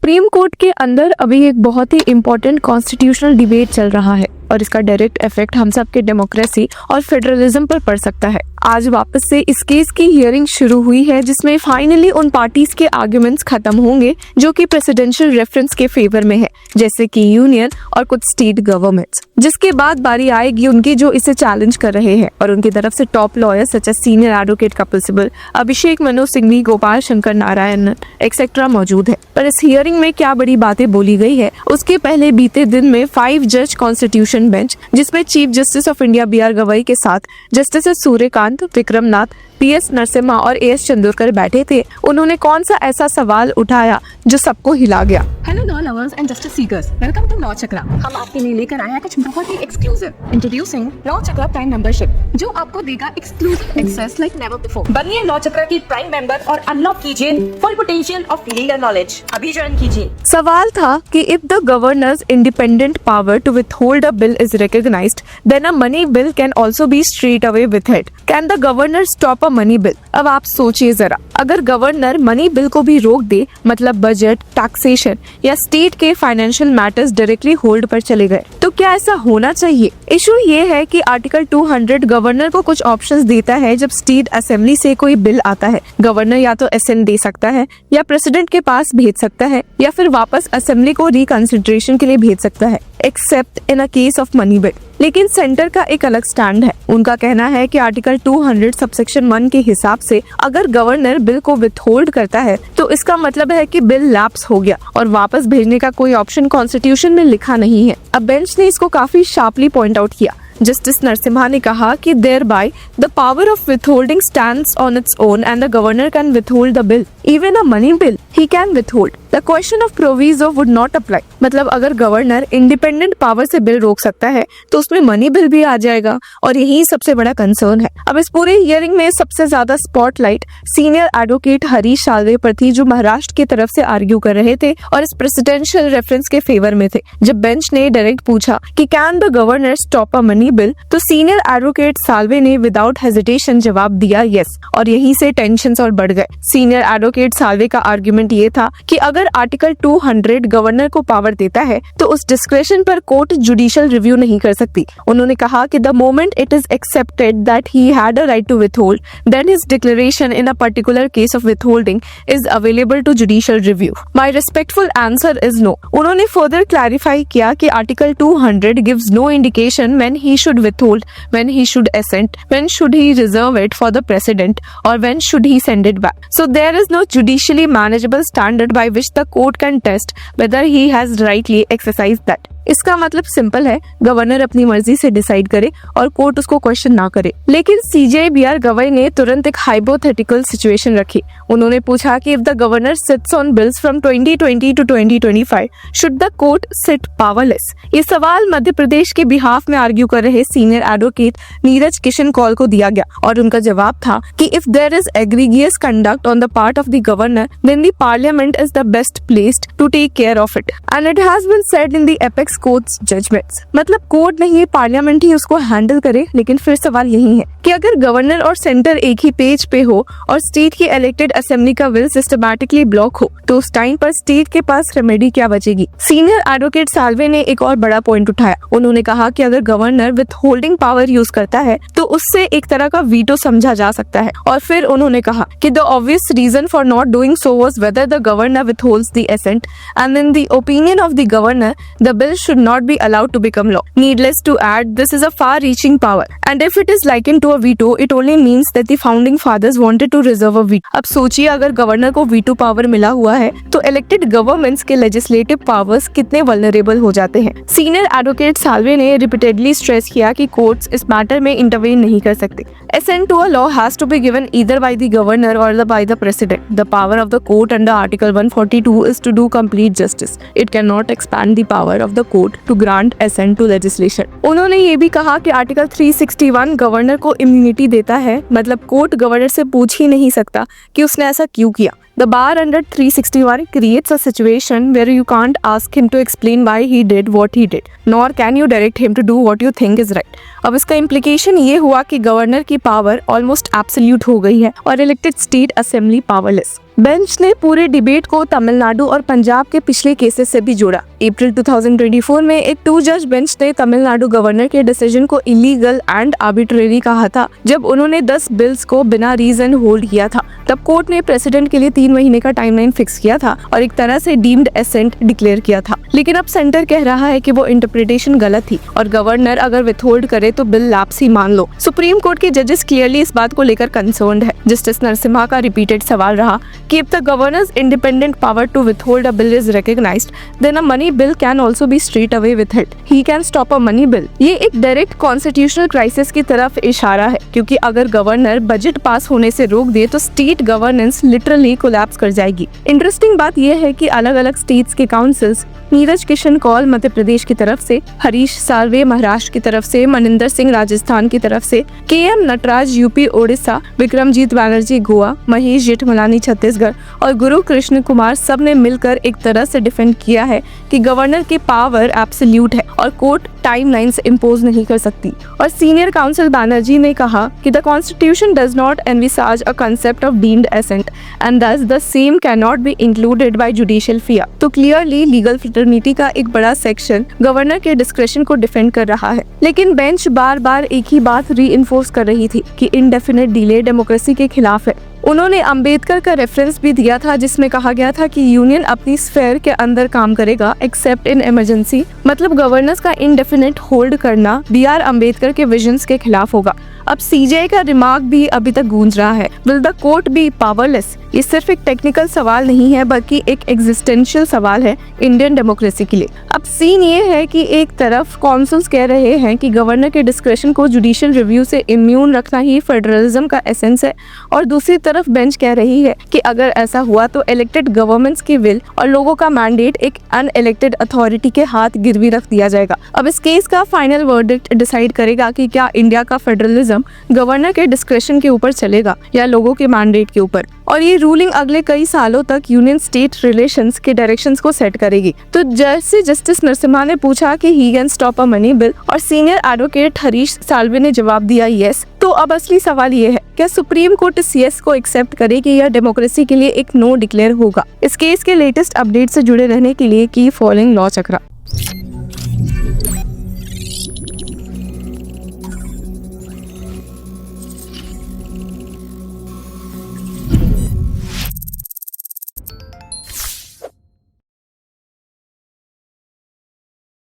Supreme court के अंदर अभी एक बहुत ही इम्पोर्टेंट कॉन्स्टिट्यूशनल डिबेट चल रहा है और इसका डायरेक्ट इफेक्ट हम सब के डेमोक्रेसी और फेडरलिज्म पर पड़ सकता है। आज वापस से इस केस की हियरिंग शुरू हुई है जिसमें फाइनली उन पार्टीज के आर्गुमेंट्स खत्म होंगे जो कि प्रेसिडेंशियल रेफरेंस के फेवर में है, जैसे कि यूनियन और कुछ स्टेट गवर्नमेंट्स। जिसके बाद बारी आएगी उनकी जो इसे चैलेंज कर रहे हैं और उनकी तरफ से top lawyers such as senior advocate Kapil Sibal, Abhishek Manu Singhvi, Gopal Shankar Narayan etcetera मौजूद है। पर इस हियरिंग में क्या बड़ी बातें बोली गई है उसके पहले बीते दिन में 5 जज कॉन्स्टिट्यूशन बेंच जिसमें chief justice of India BR Gavai के साथ जस्टिस सूर्यकांत, विक्रमनाथ, PS नरसिम्हा और AS चंदोरकर बैठे थे। उन्होंने कौन सा ऐसा सवाल उठाया जो सबको हिला गया। Hello law lovers and justice seekers, welcome to law Chakra. हम आपके लिए लेकर आए हैं कुछ बहुत ही exclusive. Introducing law Chakra prime membership, जो आपको देगा exclusive access like never before. बनिए लॉ चक्रा की प्राइम मेंबर और अनलॉक कीजिए full potential of legal knowledge. अभी ज्वाइन कीजिए। सवाल था कि if the governor's independent power to withhold a bill is recognised, then a money bill can also be straight away with it. Can the governor stop a money bill? अब आप सोचिए जरा, अगर गवर्नर मनी बिल को भी रोक दे, मतलब budget, taxation या स्टेट के फाइनेंशियल मैटर्स डायरेक्टली होल्ड पर चले गए, तो क्या ऐसा होना चाहिए? इशू ये है कि आर्टिकल 200 गवर्नर को कुछ ऑप्शंस देता है। जब स्टेट असेंबली से कोई बिल आता है, गवर्नर या तो असेंट दे सकता है या प्रेसिडेंट के पास भेज सकता है या फिर वापस असेंबली को रिकंसिडरेशन के लिए भेज सकता है, accept in a case of money bill. लेकिन सेंटर का एक अलग स्टैंड है। उनका कहना है कि आर्टिकल 200 सबसेक्शन 1 के हिसाब से अगर गवर्नर बिल को विथहोल्ड करता है तो इसका मतलब है कि बिल लैप्स हो गया और वापस भेजने का कोई ऑप्शन कॉन्स्टिट्यूशन में लिखा नहीं है। अब बेंच ने इसको काफी शार्पली पॉइंट आउट किया। जस्टिस नरसिम्हा ने कहा कि thereby the power of withholding stands on its own and the governor can withhold the bill. Even a money bill he can withhold. The question of proviso would not apply. मतलब अगर governor independent power से bill रोक सकता है तो उसमें money bill भी आ जाएगा और यही सबसे बड़ा कंसर्न है। अब इस पूरे हियरिंग में सबसे ज्यादा spotlight senior advocate Harish Salve पर थी, जो महाराष्ट्र की तरफ से आर्ग्यू कर रहे थे और इस प्रेसिडेंशियल रेफरेंस के फेवर में थे। जब बेंच ने डायरेक्ट पूछा कि can the governor stop a money bill, तो सीनियर एडवोकेट साल्वे ने विदाउट हेजिटेशन जवाब दिया यस, और यहीं से टेंशंस और बढ़ गए। सीनियर एडवोकेट साल्वे का आर्गुमेंट ये था कि अगर आर्टिकल 200 गवर्नर को पावर देता है तो उस डिस्क्रेशन पर कोर्ट जुडिशियल रिव्यू नहीं कर सकती। उन्होंने कहा कि the moment it is accepted that he had a right to withhold, then his declaration in a particular case of withholding is available to judicial review. My respectful answer is no. उन्होंने further clarify किया कि article 200 gives no indication when he should withhold, when he should assent, when should he reserve it for the precedent, or when should he send it back. So there is no judicially manageable standard by which the court can test whether he has rightly exercised that. इसका मतलब simple है, governor अपनी मर्जी से decide करे और court उसको question ना करे। लेकिन CJ BR गवई ने तुरंत एक हाइपोथेटिकल सिचुएशन रखी। उन्होंने पूछा कि if the governor sits on bills from 2020 to 2025, should the court sit powerless? ये सवाल मध्य प्रदेश के बिहाफ में आर्ग्यू कर रहे सीनियर एडवोकेट नीरज किशन कौल को दिया गया और उनका जवाब था कि if there is egregious conduct on the part of the governor, then the parliament is the best placed to take care of it, and it has been said in the apex court's judgments. मतलब court नहीं, parliament ही उसको handle करे। लेकिन फिर सवाल यही है कि अगर गवर्नर और सेंटर एक ही पेज पे हो और स्टेट की इलेक्टेड असेंबली का विल सिस्टमैटिकली ब्लॉक हो, तो उस टाइम पर स्टेट के पास रेमेडी क्या बचेगी? सीनियर एडवोकेट साल्वे ने एक और बड़ा पॉइंट उठाया। उन्होंने कहा कि अगर governor with holding power use करता है तो उससे एक तरह का वीटो समझा जा सकता है। और फिर उन्होंने कहा कि the obvious reason for not doing so was whether the governor withholds the assent, and in the opinion of the governor the bill should not be allowed to become law. Needless to add, this is a far-reaching power, and if it is likened to a veto, it only means that the founding fathers wanted to reserve a veto. अब सोचिए, अगर governor को veto power मिला हुआ है तो elected governments के legislative powers कितने वल्नरेबल हो जाते हैं। सीनियर एडवोकेट साल्वे ने रिपीटेडली स्ट्रेस किया कि कोर्ट्स इस मैटर में इंटरवेन नहीं कर सकते। Assent to a law has to be given either by the governor or by the president. The power of the court under Article 142 is to do complete justice. It cannot expand the power of the court to grant assent to legislation. उन्होंने ये भी कहा कि article 361 governor को immunity देता है, मतलब court governor से पूछ ही नहीं सकता कि उसने ऐसा क्यों किया। The bar under 361 creates a situation where you can't ask him to explain why he did what he did, nor can you direct him to do what you think is right. अब इसका implication ये हुआ कि governor की power almost absolute हो गई है और elected state assembly powerless. Bench ने पूरे डिबेट को तमिलनाडु और पंजाब के पिछले केसेस से भी जोड़ा। अप्रैल 2024 में एक 2 जज बेंच ने तमिलनाडु गवर्नर के डिसीजन को इलीगल एंड आर्बिट्रेरी कहा था, जब उन्होंने 10 बिल्स को बिना रीजन होल्ड किया था। तब कोर्ट ने प्रेसिडेंट के लिए 3 महीने का टाइमलाइन फिक्स किया था और एक तरह से डीम्ड एसेंट डिक्लेयर किया था। लेकिन अब सेंटर कह रहा है कि वो इंटरप्रिटेशन गलत थी और गवर्नर अगर विथहोल्ड करे तो बिल लैप्स ही मान लो। सुप्रीम कोर्ट के जजेस क्लियरली इस बात को लेकर कंसर्न्ड है। जस्टिस नरसिम्हा का रिपीटेड सवाल रहा कि if the governor's independent power to withhold a bill is recognized, then a money bill can also be straight away withheld. He can stop a money bill. ये एक डायरेक्ट कॉन्स्टिट्यूशनल क्राइसिस की तरफ इशारा है, क्योंकि अगर गवर्नर बजट पास होने से रोक दे तो स्टेट गवर्नेंस लिटरली कोलैप्स कर जाएगी। इंटरेस्टिंग बात यह है कि अलग अलग स्टेट्स के काउंसिल्स, नीरज किशन कौल मध्य प्रदेश की तरफ से, हरीश साल्वे महाराष्ट्र की तरफ से, मनिंदर सिंह राजस्थान की तरफ से, KM नटराज यूपी ओडिशा, विक्रमजीत बैनर्जी गोवा, महेश जेठमलानी छत्तीसगढ़ और गुरु कृष्ण कुमार सब ने मिलकर एक तरह से डिफेंड किया है कि गवर्नर की पावर एब्सोल्यूट है और कोर्ट टाइमलाइंस इम्पोज नहीं कर सकती। और सीनियर काउंसिल बैनर्जी ने कहा कि the constitution does not envisage a concept of deemed assent and thus the same can not be included by judicial fiat. तो क्लियरली लीगल फ्रेटर्निटी का एक बड़ा सेक्शन गवर्नर के डिस्क्रेशन को डिफेंड कर रहा है। लेकिन बेंच बार बार एक ही बात रीइंफोर्स कर रही थी कि इंडेफिनिट डिले डेमोक्रेसी के खिलाफ है। उन्होंने अंबेडकर का रेफरेंस भी दिया था, जिसमें कहा गया था कि यूनियन अपनी स्फेयर के अंदर काम करेगा एक्सेप्ट इन इमरजेंसी। मतलब गवर्नेंस का इंडेफिनिट होल्ड करना BR अम्बेडकर के विजन्स के खिलाफ होगा। अब CJI का रिमार्क भी अभी तक गूंज रहा है, will the court be powerless. ये सिर्फ एक टेक्निकल सवाल नहीं है, बल्कि एक एग्जिस्टेंशियल सवाल है इंडियन डेमोक्रेसी के लिए। अब सीन ये है कि एक तरफ कॉन्सल्स कह रहे हैं कि गवर्नर के डिस्क्रेशन को जुडिशियल रिव्यू से इम्यून रखना ही फेडरलिज्म का एसेंस है, और दूसरी तरफ बेंच कह रही है कि अगर ऐसा हुआ तो इलेक्टेड गवर्नमेंट्स की विल और लोगों का मैंडेट एक अनइलेक्टेड अथॉरिटी के हाथ गिरवी रख दिया जाएगा। अब इस केस का फाइनल वर्डिक्ट डिसाइड करेगा कि क्या इंडिया का फेडरलिज्म गवर्नर के डिस्क्रेशन के ऊपर चलेगा या लोगों के मैंडेट के ऊपर। और ये रूलिंग अगले कई सालों तक यूनियन स्टेट रिलेशंस के डायरेक्शंस को सेट करेगी। तो जज से जस्टिस नरसिम्हा ने पूछा कि he can stop a money bill, और सीनियर एडवोकेट हरीश साल्वे ने जवाब दिया यस। तो अब असली सवाल ये है, क्या सुप्रीम कोर्ट इस यस को एक्सेप्ट करेगी या डेमोक्रेसी के लिए एक नो डिक्लेयर होगा? इस केस के लेटेस्ट अपडेट से जुड़े रहने के लिए की फॉलोइंग लॉ चक्रा।